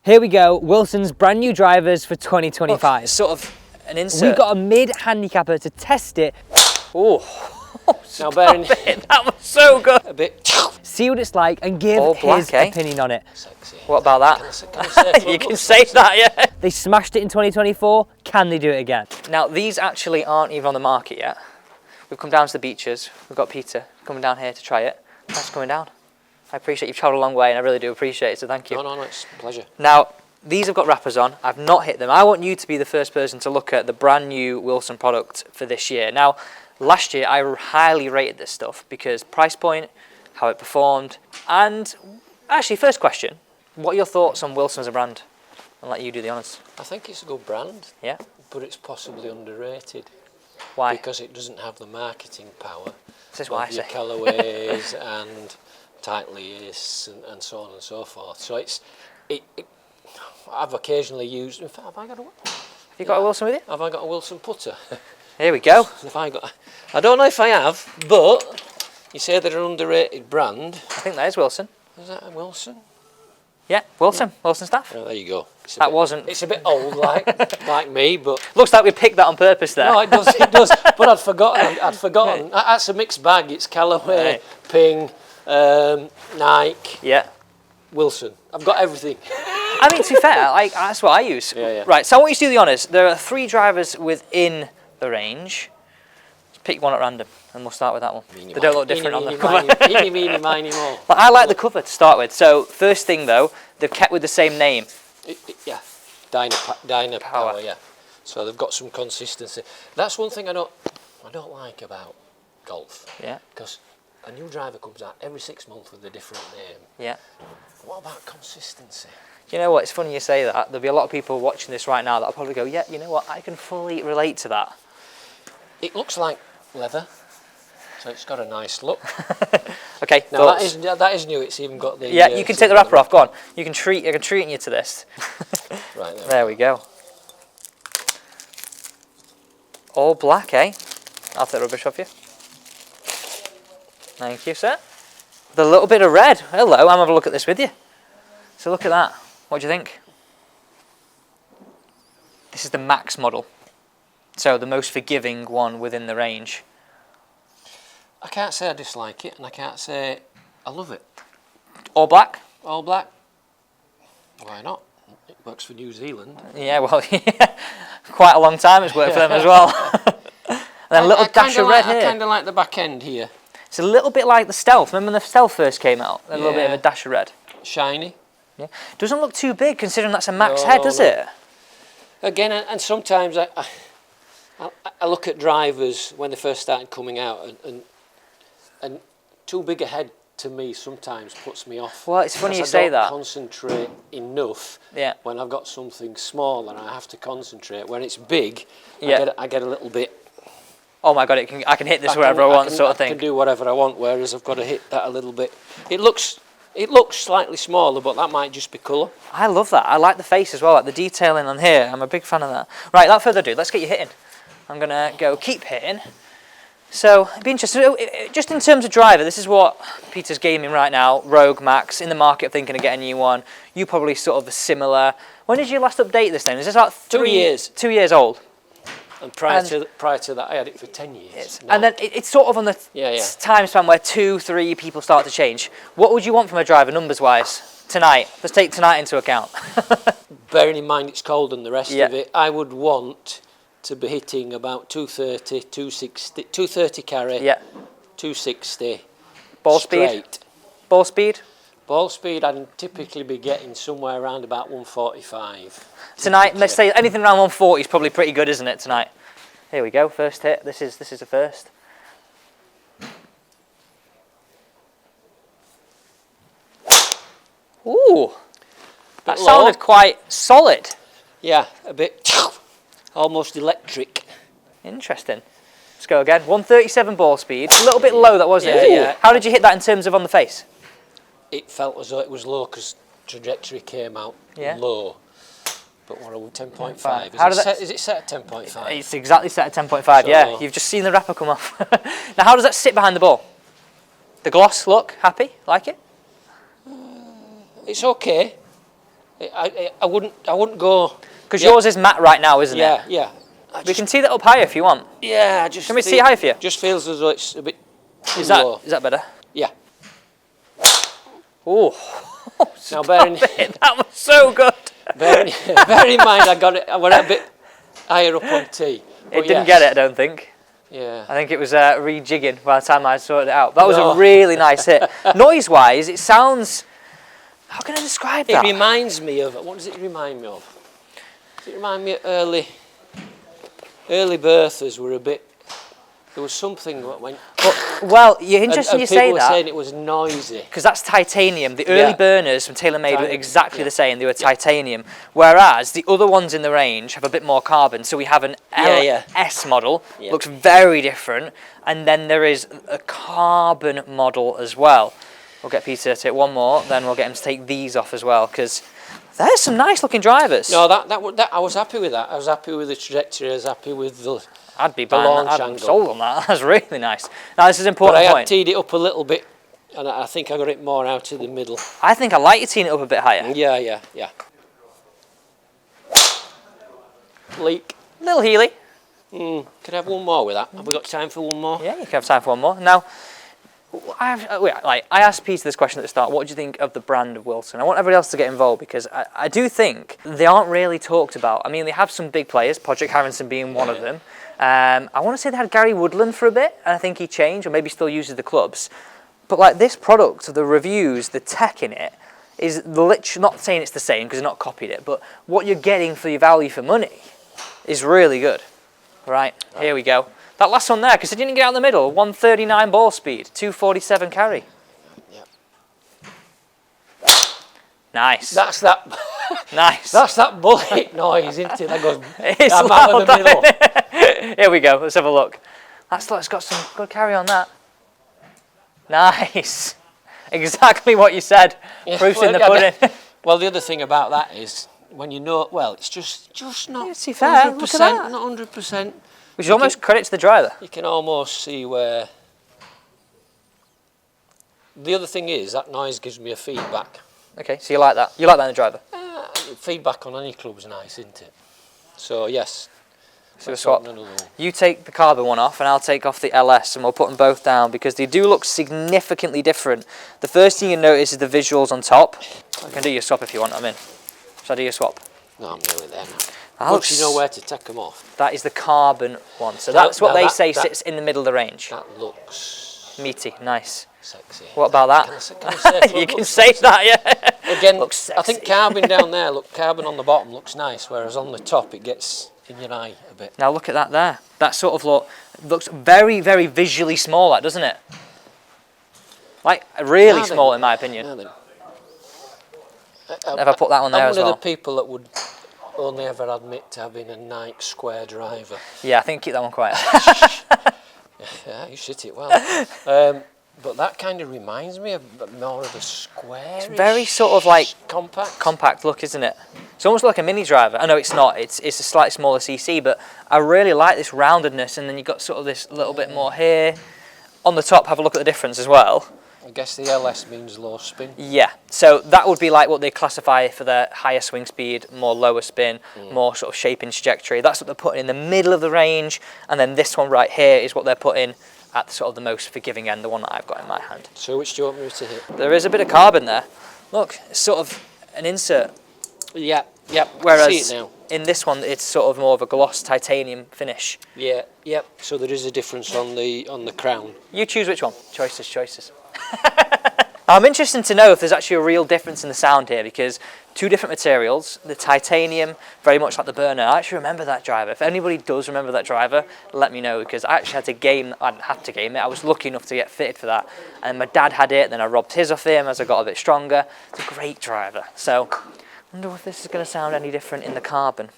Here we go, Wilson's brand new drivers for 2025. Look, sort of an insert. We've got a mid-handicapper to test it. Oh, Now that was so good. A bit. See what it's like and give All his black, eh? opinion on it. Sexy. What about that? Can I say You can say that, yeah. They smashed it in 2024, can they do it again? Now, these actually aren't even on the market yet. We've come down to the beaches. We've got Peter coming down here to try it. Thanks for coming down. I appreciate you've travelled a long way and I really do appreciate it, so thank you. No, it's a pleasure. Now, these have got wrappers on. I've not hit them. I want you to be the first person to look at the brand new Wilson product for this year. Now, last year I highly rated this stuff because price point, how it performed, and actually, first question, what are your thoughts on Wilson as a brand? I'll let you do the honours. I think it's a good brand. Yeah? But it's possibly underrated. Why? Because it doesn't have the marketing power. This is what I your say. colourways and tight lace and so on and so forth. So I've occasionally used. In fact, have I got a Wilson with you? Have I got a Wilson putter? Here we go. I don't know if I have, but you say they're an underrated brand. I think that is Wilson. Is that a Wilson? Yeah, Wilson. Wilson staff. Oh, there you go. It's a bit old, like me, but looks like we picked that on purpose there. no, it does. But I'd forgotten. That's a mixed bag. It's Callaway, Right. Ping, Nike, Yeah. Wilson. I've got everything. I mean, to be fair, that's what I use. Yeah. Right, so I want you to do the honours. There are 3 drivers within the range. Just pick one at random, and we'll start with that one. They don't look different on the cover. Eeny, meeny, miny, mo. Well, I like the cover to start with. So, first thing though, they've kept with the same name. Yeah, Dynapwr. Power. Yeah. So they've got some consistency. That's one thing I don't like about golf. Yeah. Because a new driver comes out every 6 months with a different name. Yeah. What about consistency? You know what? It's funny you say that. There'll be a lot of people watching this right now that'll probably go, "Yeah, you know what? I can fully relate to that." It looks like leather, so it's got a nice look. Okay. Now thoughts? that is new. It's even got the. Yeah, you can take the wrapper off. Go on. I can treat you to this. Right There we go. All black, eh? I'll take the rubbish off you. Thank you, sir. The little bit of red. Hello, I'm having a look at this with you. So look at that. What do you think? This is the Max model. So the most forgiving one within the range. I can't say I dislike it, and I can't say I love it. All black? All black. Why not? It works for New Zealand. Yeah, well, quite a long time it's worked for them as well. And then a little dash of red here. I kind of like the back end here. It's a little bit like the Stealth. Remember when the Stealth first came out? A little bit of a dash of red. Shiny. Yeah. Doesn't look too big considering that's a Max head, does it? Again, and sometimes I look at drivers when they first started coming out, and too big a head to me sometimes puts me off. Well, it's funny you Because say I that. don't concentrate enough. Yeah. When I've got something small and I have to concentrate. When it's big, Yeah. I get a little bit. Oh my God! I can hit this wherever I want, sort of I thing. can do whatever I want. Whereas I've got to hit that a little bit. It looks slightly smaller, but that might just be colour. I love that. I like the face as well, like the detailing on here. I'm a big fan of that. Right, without further ado, let's get you hitting. I'm gonna go keep hitting. So it'd be interesting. Just in terms of driver, this is what Peter's gaming right now. Rogue Max in the market, thinking of getting a new one. You probably sort of a similar. When did you last update this then? Is this about 2 years? 2 years old. And prior to that, I had it for 10 years. And then it's sort of on the time span where 2-3 people start to change. What would you want from a driver, numbers-wise, tonight? Let's take tonight into account. Bearing in mind it's cold and the rest of it, I would want to be hitting about 230, 260, 230 carry, 260. Ball straight. speed? Ball speed? Ball speed, I'd typically be getting somewhere around about 145. Tonight, let's say anything around 140 is probably pretty good, isn't it, tonight? Here we go, first hit. This is a first. Ooh, that sounded quite solid. Yeah, a bit almost electric. Interesting. Let's go again. 137 ball speed. A little bit low, that was it. Yeah. How did you hit that in terms of on the face? It felt as though it was low because trajectory came out low. But what are we, 10.5? Is it set at 10.5? It's exactly set at 10.5, yeah. You've just seen the wrapper come off. Now, how does that sit behind the ball? The gloss look, happy? Like it? It's okay. I wouldn't go. Because yours is matte right now, isn't it? Yeah, yeah. We can tee that up higher if you want. Yeah, I just. Can we see it high for you? Just feels as though it's a bit. Is low. that better? Yeah. Oh. Now bear in, That was so good. bear in mind, I went a bit higher up on tee. It didn't get it, I don't think. Yeah. I think it was rejigging by the time I sorted it out. That was No. a really nice hit. Noise-wise, it sounds... How can I describe It that? reminds me of. What does it remind me of? Does it remind me of early Berthas were a bit. There was something that went. Well, you're interested you say people were that. saying it was noisy. Because that's titanium. The early burners from TaylorMade were exactly Yeah. the same. They were titanium. Whereas the other ones in the range have a bit more carbon. So we have an LS model, looks very different. And then there is a carbon model as well. We'll get Peter to take one more, then we'll get him to take these off as well. Because there's some nice looking drivers. No, that I was happy with that. I was happy with the trajectory. I was happy with the. I'd be the launch I'd angle. sold on that. That's really nice. Now this is an But important I had point. teed it up a little bit, and I think I got it more out of the middle. I think I like you teeing it up a bit higher. Yeah. Leak. Little Healy. Can I have one more with that? Have we got time for one more? Yeah, you can have time for one more. Now, I asked Peter this question at the start. What do you think of the brand of Wilson? I want everybody else to get involved because I do think they aren't really talked about. I mean, they have some big players, Podrick Harrison being one of them. I want to say they had Gary Woodland for a bit, and I think he changed, or maybe still uses the clubs. But like this product, the reviews, the tech in it, is literally not saying it's the same because they've not copied it, but what you're getting for your value for money is really good. Right, here we go. That last one there, because it didn't get out in the middle, 139 ball speed, 247 carry. Yep. Nice. That's that. Nice. That's that bullet noise, isn't it? That goes. It's I'm loud, out of the middle. Here we go, let's have a look. It's got some good carry on that. Nice. Exactly what you said. Yeah, Proof's in the pudding. Well, the other thing about that is when you know, well, it's just not Yeah, see, fair. Look at 100%, that. not 100%. Which is almost credit to the driver. You can almost see where. The other thing is that noise gives me a feedback. Okay, so you like that. You like that in the driver. Feedback on any club's nice, isn't it? So yes. So let's swap. open another one. You take the carbon one off and I'll take off the LS and we'll put them both down because they do look significantly different. The first thing you notice is the visuals on top. I can do your swap if you want, I'm in. Shall I do your swap? No, I'm nearly there now. That Once you know where to take them off. That is the carbon one. So Now- that's what now they that- say that- sits in the middle of the range. That looks Meaty, nice. sexy. What about that? Can I say You it can looks say sexy? that, yeah. Again, Looks I think sexy. carbon down there, carbon on the bottom looks nice, whereas on the top it gets in your eye a bit. Now look at that there. That sort of looks very, very visually small, that, doesn't it? Like, really Now then. small in my opinion. Now then. If I put that on there I'm as one well. of the people that would only ever admit to having a Nike square driver. Yeah, I think keep that one quiet. Yeah, you shit it well. But that kind of reminds me of more of a square. It's very sort of like compact. Compact look, isn't it? It's almost like a mini driver. I know it's not. It's a slightly smaller CC, but I really like this roundedness, and then you've got sort of this little bit more here. On the top, have a look at the difference as well. I guess the LS means low spin. Yeah, so that would be like what they classify for their higher swing speed, more lower spin, more sort of shape and trajectory. That's what they're putting in the middle of the range, and then this one right here is what they're putting at sort of the most forgiving end, the one that I've got in my hand. So which do you want me to hit? There is a bit of carbon there. Look, it's sort of an insert. Yeah. Whereas See it now. in this one, it's sort of more of a gloss titanium finish. Yeah. So there is a difference on the crown. You choose which one. Choices. I'm interested to know if there's actually a real difference in the sound here because two different materials, the titanium, very much like the burner. I actually remember that driver. If anybody does remember that driver, let me know because I actually had to game it. I was lucky enough to get fitted for that. And my dad had it, then I robbed his off him as I got a bit stronger. It's a great driver. So I wonder if this is going to sound any different in the carbon.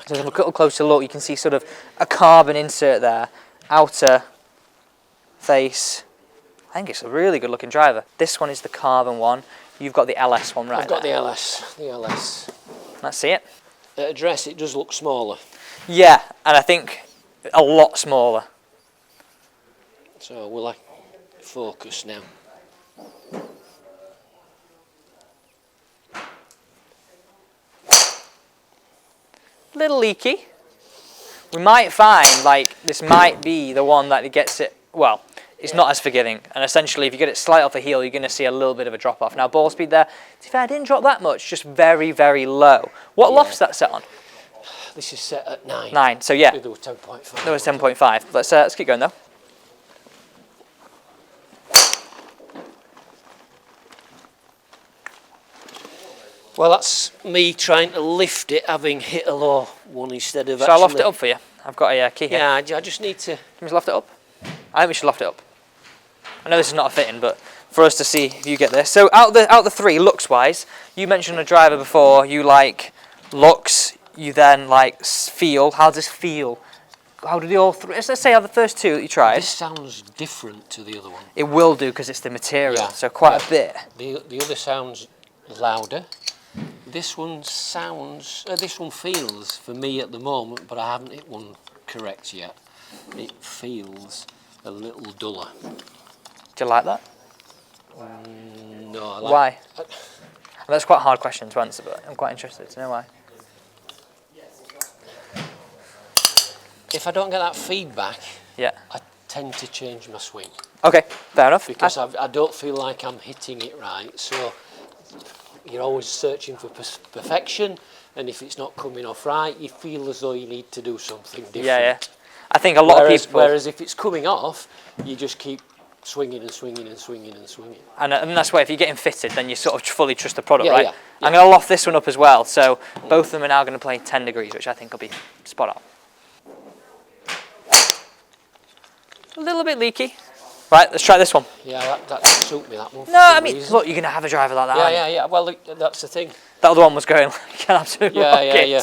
So if a little closer look, you can see sort of a carbon insert there, outer face. I think it's a really good looking driver. This one is the carbon one. You've got the LS one right I've got there. the LS. Let's see it. At address, it does look smaller. Yeah, and I think a lot smaller. So will I focus now? little leaky. We might find like this might be the one that gets it, well, it's not as forgiving. And essentially if you get it slight off the heel, you're going to see a little bit of a drop off. Now ball speed there, to be fair, I didn't drop that much, just very, very low. What loft's that set on? This is set at 9. 9, so yeah. There was 10.5. There was 10.5. Let's keep going though. Well, that's me trying to lift it, having hit a low one instead of So I'll loft it up for you. I've got a key here. Yeah, I just need to... Can we loft it up? I think we should loft it up. I know this is not a fitting, but for us to see if you get this. So out the 3, looks-wise, you mentioned a driver before, you like looks, you then like feel. How does this feel? How did the all 3, let's say the first 2 that you tried. This sounds different to the other one. It will do because it's the material, Yeah, so quite a bit. The other sounds louder. This one sounds, this one feels, for me at the moment, but I haven't hit one correct yet, it feels a little duller. Do you like that? No, I like... Why? That's quite a hard question to answer, but I'm quite interested to know why. If I don't get that feedback, Yeah. I tend to change my swing. Okay, fair enough. Because I don't feel like I'm hitting it right, so you're always searching for perfection, and if it's not coming off right, you feel as though you need to do something different. Yeah. I think a lot of people... Whereas if it's coming off, you just keep swinging and swinging and swinging and swinging. And that's why if you're getting fitted, then you sort of fully trust the product, Yeah, right? yeah. I'm going to loft this one up as well, so both of them are now going to play 10 degrees, which I think will be spot on. A little bit leaky. Right, let's try this one. Yeah, that doesn't suit me, that one. No, I mean, look, you're going to have a driver like that, aren't you? Yeah. Well, look, that's the thing. That other one was going like an absolute rocket. Yeah.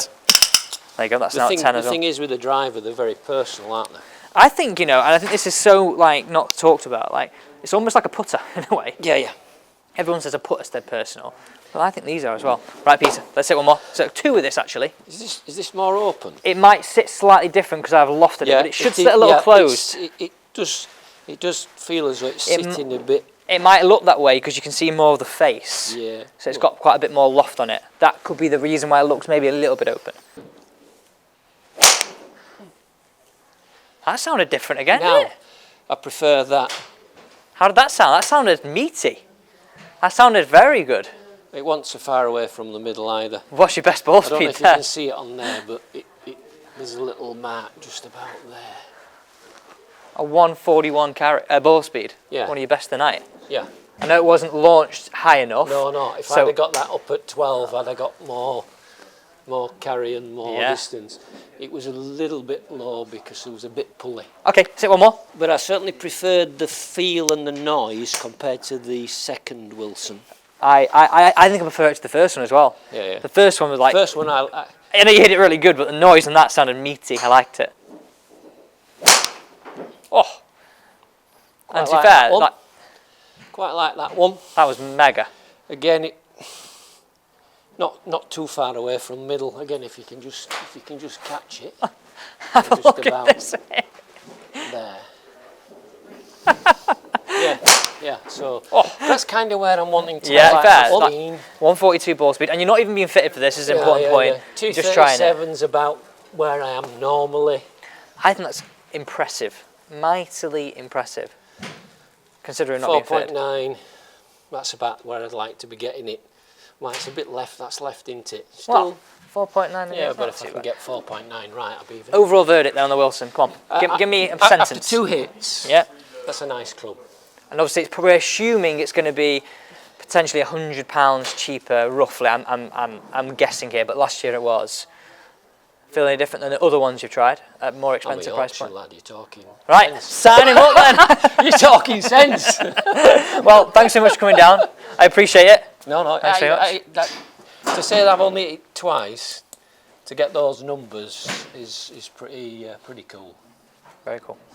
There you go, that's now at 10 as well. The thing is with the driver, they're very personal, aren't they? I think, and I think this is so, like, not talked about, like, it's almost like a putter, in a way. Yeah. Everyone says a putter's dead personal. Well, I think these are as well. Right, Peter, let's hit one more. So 2 with this, actually. Is this more open? It might sit slightly different because I've lofted it, but it should sit a little closed. It does feel as though it's sitting a bit... It might look that way because you can see more of the face. Yeah. So it's got quite a bit more loft on it. That could be the reason why it looks maybe a little bit open. That sounded different again, Now, didn't it? I prefer that. How did that sound? That sounded meaty. That sounded very good. It wasn't so far away from the middle either. What's your best ball I don't know speed if you there? can see it on there, but there's a little mark just about there. A 141 ball speed. Yeah. One of your best tonight. Yeah. I know it wasn't launched high enough. No. If I'd have got that up at 12, I'd have got more carry and more distance. It was a little bit low because it was a bit pulley. Okay, sit one more. But I certainly preferred the feel and the noise compared to the second Wilson. I think I prefer it to the first one as well. Yeah. The first one was like... First one, I know you hit it really good, but the noise and that sounded meaty. I liked it. Oh. And to be fair, quite like that one. that was mega. Again, not too far away from middle. Again, if you can just catch it. Have a just look about at this. there. Yeah. So that's kind of where I'm wanting to. Yeah, like fair. 142 ball speed, and you're not even being fitted for this. Is an important point. Yeah. Just trying it. 237's about where I am normally. I think that's impressive, mightily impressive, considering not being fitted. 4.9. That's about where I'd like to be getting it. Well, it's a bit left. That's left, isn't it? Still. What? 4.9. Yeah, but if I can get 4.9 right, I'll be even. Overall verdict then on the Wilson. Come on, give me a sentence. After 2 hits. Yeah. That's a nice club. And obviously, it's probably assuming it's going to be potentially £100 cheaper, roughly. I'm guessing here, but last year it was. Feel any different than the other ones you've tried at more expensive price point? Lad, you're talking. Right, sense. sign him up then. You're talking sense. Well, thanks so much for coming down. I appreciate it. No. Thanks very much. To say that I've only hit it twice, to get those numbers is pretty cool. Very cool.